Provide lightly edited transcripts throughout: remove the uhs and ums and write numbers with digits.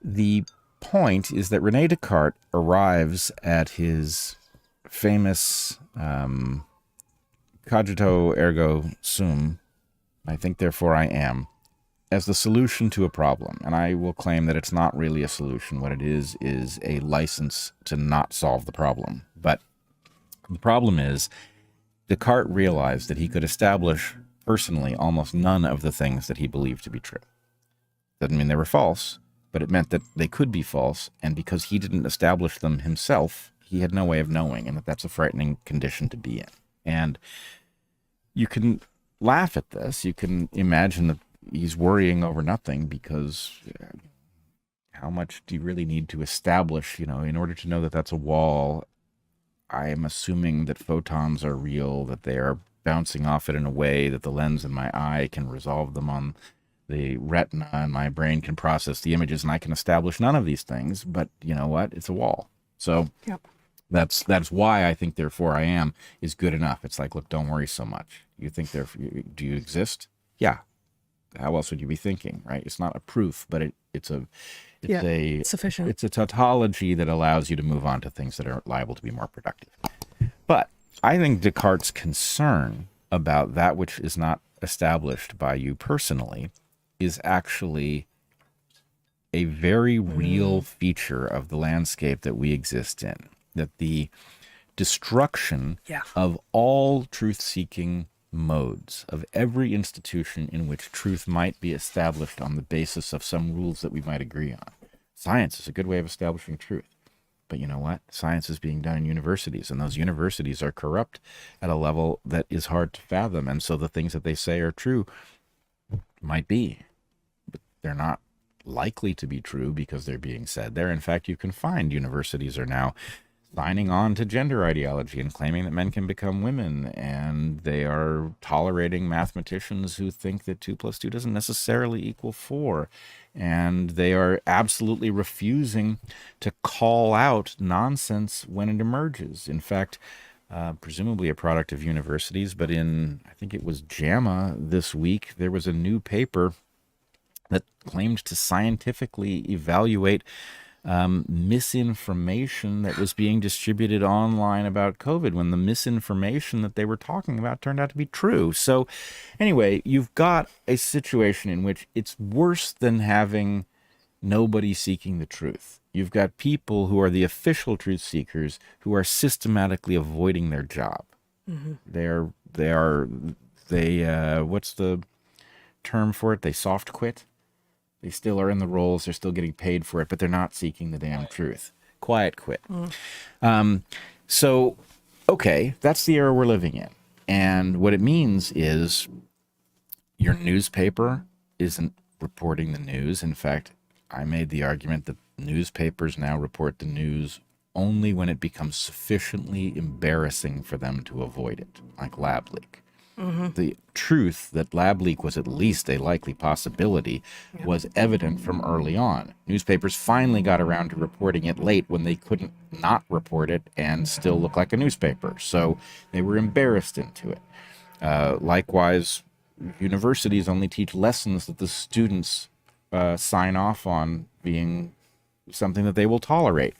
the point is that René Descartes arrives at his famous cogito ergo sum, I think therefore I am, as the solution to a problem. And I will claim that it's not really a solution. What it is a license to not solve the problem. But the problem is Descartes realized that he could establish personally almost none of the things that he believed to be true. Doesn't mean they were false, but it meant that they could be false, and because he didn't establish them himself, he had no way of knowing, and that's a frightening condition to be in. And you can laugh at this. You can imagine that he's worrying over nothing, because how much do you really need to establish, in order to know that that's a wall? I am assuming that photons are real, that they are bouncing off it in a way that the lens in my eye can resolve them on the retina, and my brain can process the images, and I can establish none of these things. But you know what? It's a wall. So yep. That's why I think therefore I am is good enough. It's like, look, don't worry so much. You think do you exist? Yeah. How else would you be thinking, right? It's not a proof, but it's sufficient. It's a tautology that allows you to move on to things that are liable to be more productive. But I think Descartes' concern about that which is not established by you personally is actually a very real feature of the landscape that we exist in. That the destruction of all truth-seeking modes, of every institution in which truth might be established on the basis of some rules that we might agree on. Science is a good way of establishing truth. But you know what? Science is being done in universities, and those universities are corrupt at a level that is hard to fathom. And so the things that they say are true might be, but they're not likely to be true because they're being said there. In fact, you can find universities are now signing on to gender ideology and claiming that men can become women, and they are tolerating mathematicians who think that 2 + 2 doesn't necessarily equal 4, and they are absolutely refusing to call out nonsense when it emerges. In fact, presumably a product of universities, but I think it was JAMA this week, there was a new paper that claimed to scientifically evaluate misinformation that was being distributed online about COVID, when the misinformation that they were talking about turned out to be true. So anyway, you've got a situation in which it's worse than having nobody seeking the truth. You've got people who are the official truth seekers who are systematically avoiding their job. Mm-hmm. They what's the term for it? They soft quit. They still are in the roles, they're still getting paid for it, but they're not seeking the damn truth. Quiet quit. So, okay, that's the era we're living in. And what it means is your newspaper isn't reporting the news. In fact, I made the argument that newspapers now report the news only when it becomes sufficiently embarrassing for them to avoid it, like lab leak. Mm-hmm. The truth that lab leak was at least a likely possibility was evident from early on. Newspapers finally got around to reporting it late when they couldn't not report it and still look like a newspaper. So they were embarrassed into it. Likewise, universities only teach lessons that the students sign off on being something that they will tolerate.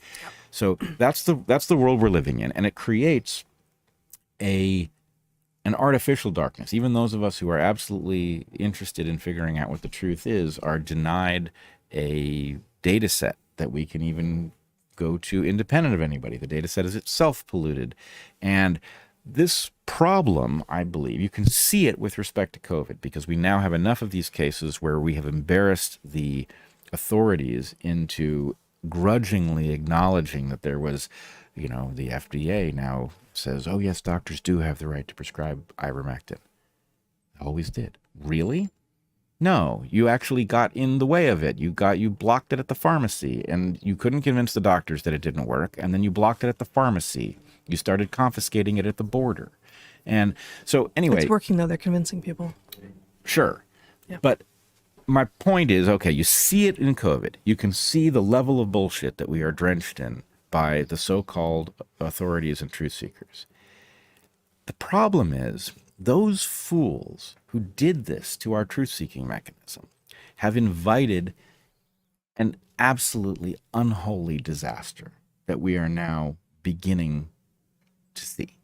So that's the world we're living in, and it creates an artificial darkness. Even those of us who are absolutely interested in figuring out what the truth is are denied a data set that we can even go to independent of anybody. The data set is itself polluted. And this problem, I believe, you can see it with respect to COVID, because we now have enough of these cases where we have embarrassed the authorities into grudgingly acknowledging that there was, the FDA now says, oh yes, doctors do have the right to prescribe ivermectin. Always did. Really? No, you actually got in the way of it. You blocked it at the pharmacy, and you couldn't convince the doctors that it didn't work, and then you blocked it at the pharmacy. You started confiscating it at the border. And so anyway... It's working, though. They're convincing people. Sure. Yeah. But my point is, okay, you see it in COVID. You can see the level of bullshit that we are drenched in by the so-called authorities and truth seekers. The problem is, those fools who did this to our truth-seeking mechanism have invited an absolutely unholy disaster that we are now beginning to see.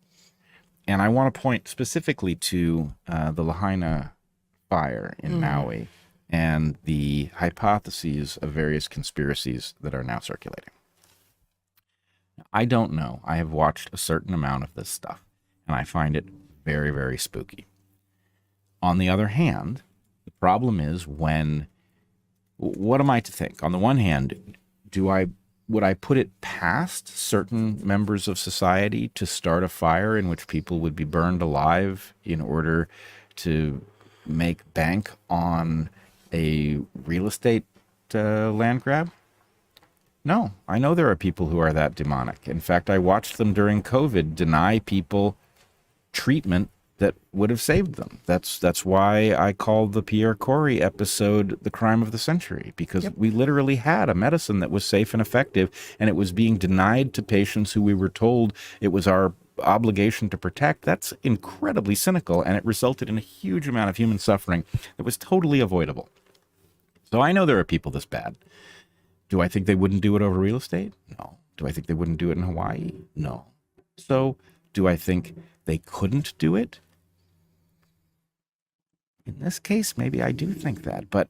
And I want to point specifically to the Lahaina fire in Maui and the hypotheses of various conspiracies that are now circulating. I don't know. I have watched a certain amount of this stuff, and I find it very, very spooky. On the other hand, the problem is what am I to think? On the one hand, would I put it past certain members of society to start a fire in which people would be burned alive in order to make bank on a real estate land grab? No, I know there are people who are that demonic. In fact, I watched them during COVID deny people treatment that would have saved them. That's why I called the Pierre Corey episode The Crime of the Century, because we literally had a medicine that was safe and effective, and it was being denied to patients who we were told it was our obligation to protect. That's incredibly cynical, and it resulted in a huge amount of human suffering that was totally avoidable. So I know there are people this bad. Do I think they wouldn't do it over real estate? No. Do I think they wouldn't do it in Hawaii? No. So do I think they couldn't do it? In this case, maybe I do think that, but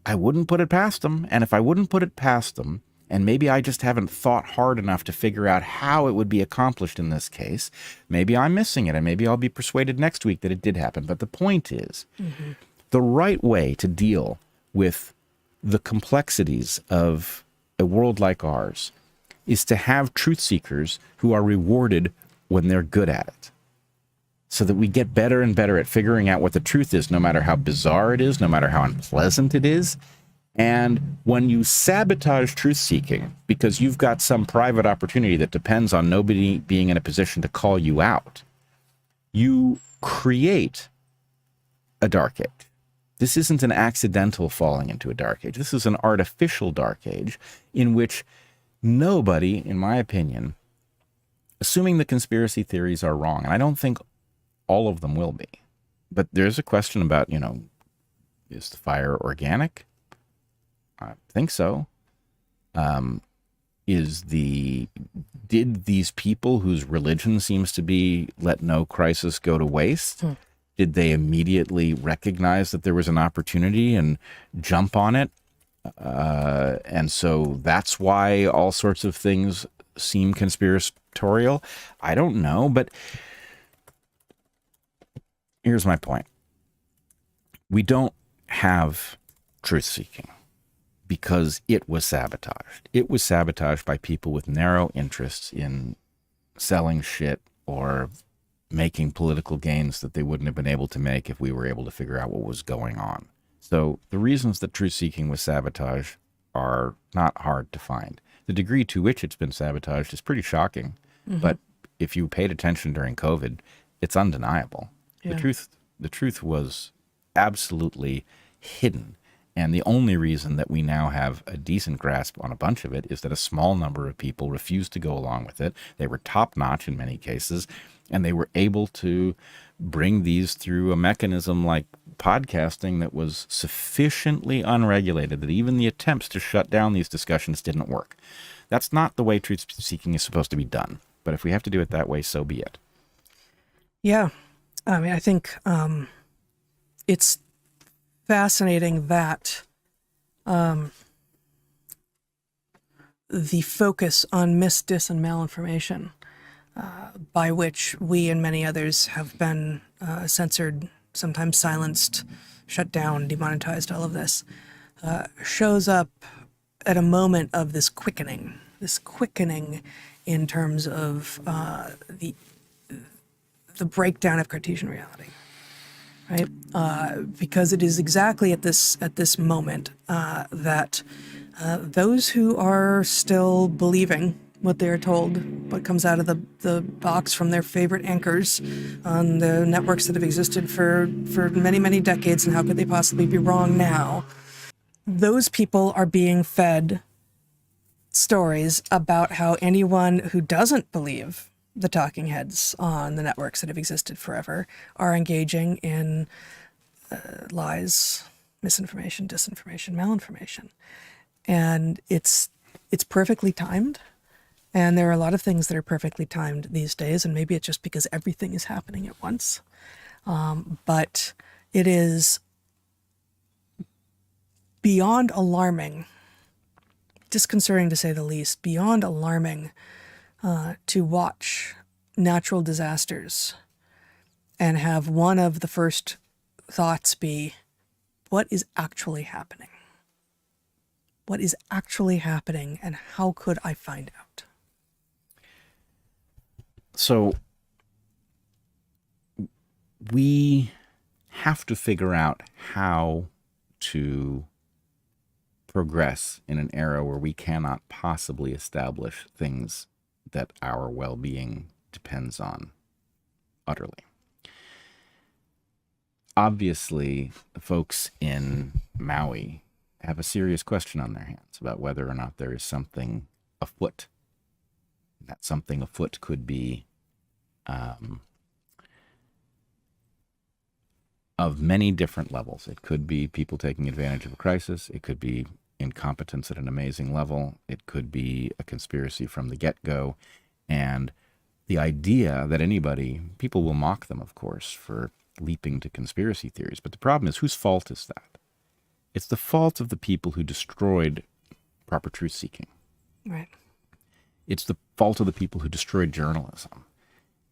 I wouldn't put it past them. And if I wouldn't put it past them, and maybe I just haven't thought hard enough to figure out how it would be accomplished in this case, maybe I'm missing it, and maybe I'll be persuaded next week that it did happen. But the point is, the right way to deal with the complexities of a world like ours is to have truth seekers who are rewarded when they're good at it, so that we get better and better at figuring out what the truth is, no matter how bizarre it is, no matter how unpleasant it is. And when you sabotage truth seeking because you've got some private opportunity that depends on nobody being in a position to call you out, you create a dark age. This isn't an accidental falling into a dark age. This is an artificial dark age in which nobody, in my opinion, assuming the conspiracy theories are wrong, and I don't think all of them will be, but there's a question about, is the fire organic? I think so. Did these people whose religion seems to be let no crisis go to waste, did they immediately recognize that there was an opportunity and jump on it? And so that's why all sorts of things seem conspiratorial. I don't know, but here's my point. We don't have truth-seeking because it was sabotaged. It was sabotaged by people with narrow interests in selling shit or making political gains that they wouldn't have been able to make if we were able to figure out what was going on. So the reasons that truth-seeking was sabotaged are not hard to find. The degree to which it's been sabotaged is pretty shocking, but if you paid attention during COVID, it's undeniable. Yeah. The truth was absolutely hidden. And the only reason that we now have a decent grasp on a bunch of it is that a small number of people refused to go along with it. They were top-notch in many cases, and they were able to bring these through a mechanism like podcasting that was sufficiently unregulated that even the attempts to shut down these discussions didn't work. That's not the way truth-seeking is supposed to be done. But if we have to do it that way, so be it. Yeah. I mean, I think it's fascinating that the focus on dis, and malinformation, by which we and many others have been censored, sometimes silenced, shut down, demonetized, all of this, shows up at a moment of this quickening in terms of the breakdown of Cartesian reality. Right, because it is exactly at this moment that those who are still believing what they are told, what comes out of the box from their favorite anchors on the networks that have existed for many, many decades, and how could they possibly be wrong now? Those people are being fed stories about how anyone who doesn't believe the talking heads on the networks that have existed forever are engaging in lies, misinformation, disinformation, malinformation. And it's perfectly timed. And there are a lot of things that are perfectly timed these days, and maybe it's just because everything is happening at once. But it is beyond alarming, disconcerting to say the least, beyond alarming to watch natural disasters and have one of the first thoughts be, what is actually happening? What is actually happening, and how could I find out? So we have to figure out how to progress in an era where we cannot possibly establish things that our well-being depends on utterly. Obviously, the folks in Maui have a serious question on their hands about whether or not there is something afoot. That something afoot could be of many different levels. It could be people taking advantage of a crisis. It could be incompetence at an amazing level. It could be a conspiracy from the get-go. And the idea that people will mock them, of course, for leaping to conspiracy theories. But the problem is, whose fault is that? It's the fault of the people who destroyed proper truth-seeking. Right. It's the fault of the people who destroyed journalism.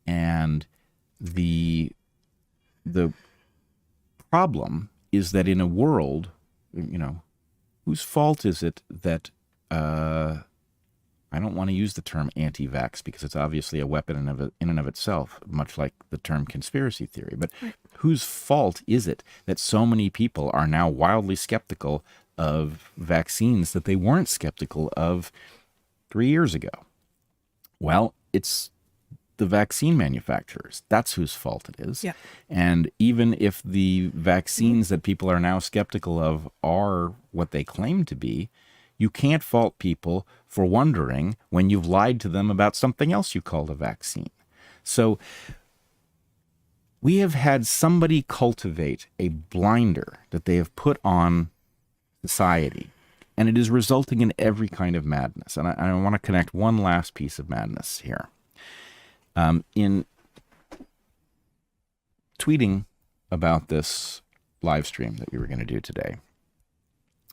And the problem is that in a world, whose fault is it that, I don't want to use the term anti-vax because it's obviously a weapon in and of itself, much like the term conspiracy theory. But whose fault is it that so many people are now wildly skeptical of vaccines that they weren't skeptical of 3 years ago? Well, it's the vaccine manufacturers. That's whose fault it is. Yeah. And even if the vaccines that people are now skeptical of are what they claim to be, you can't fault people for wondering when you've lied to them about something else you called a vaccine. So we have had somebody cultivate a blinder that they have put on society, and it is resulting in every kind of madness. And I want to connect one last piece of madness here. In tweeting about this live stream that we were going to do today,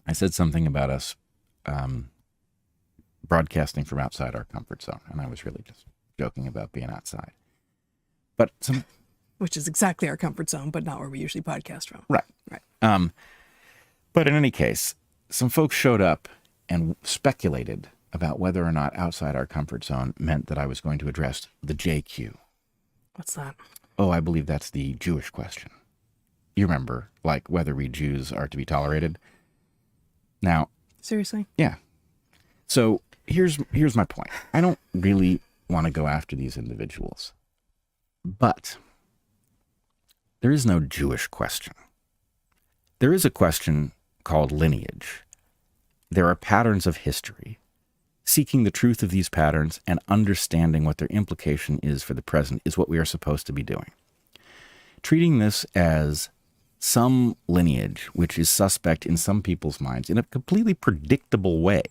I said something about us broadcasting from outside our comfort zone, and I was really just joking about being outside. But which is exactly our comfort zone, but not where we usually podcast from. Right. But in any case, some folks showed up and speculated about whether or not outside our comfort zone meant that I was going to address the JQ. What's that? Oh, I believe that's the Jewish question. You remember, like whether we Jews are to be tolerated. Now, seriously? Yeah. So here's my point. I don't really want to go after these individuals, but there is no Jewish question. There is a question called lineage. There are patterns of history. Seeking the truth of these patterns and understanding what their implication is for the present is what we are supposed to be doing. Treating this as some lineage which is suspect in some people's minds in a completely predictable way,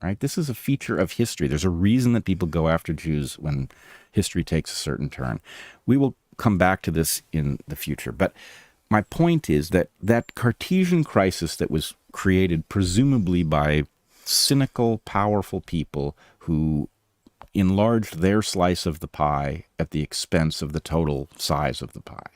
right? This is a feature of history. There's a reason that people go after Jews when history takes a certain turn. We will come back to this in the future. But my point is that Cartesian crisis that was created presumably by cynical, powerful people who enlarged their slice of the pie at the expense of the total size of the pie,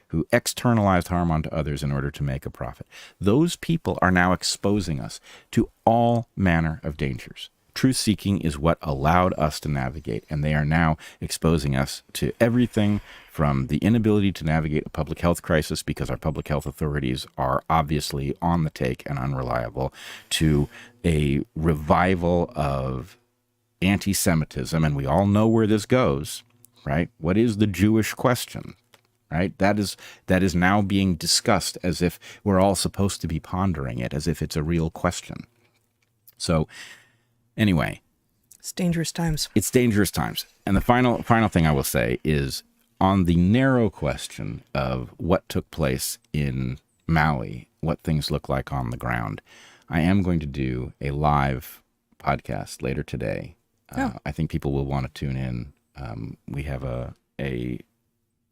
who externalized harm onto others in order to make a profit. Those people are now exposing us to all manner of dangers. Truth-seeking is what allowed us to navigate, and they are now exposing us to everything from the inability to navigate a public health crisis because our public health authorities are obviously on the take and unreliable, to a revival of anti-Semitism, and we all know where this goes, right? What is the Jewish question? Right? That is now being discussed as if we're all supposed to be pondering it, as if it's a real question. So anyway. It's dangerous times. It's dangerous times. And the final thing I will say is on the narrow question of what took place in Maui what things look like on the ground. I am going to do a live podcast later today. I think people will want to tune in. We have a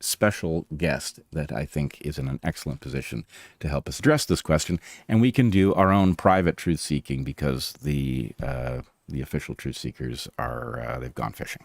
special guest that I think is in an excellent position to help us address this question, and we can do our own private truth seeking because the official truth seekers are they've gone fishing.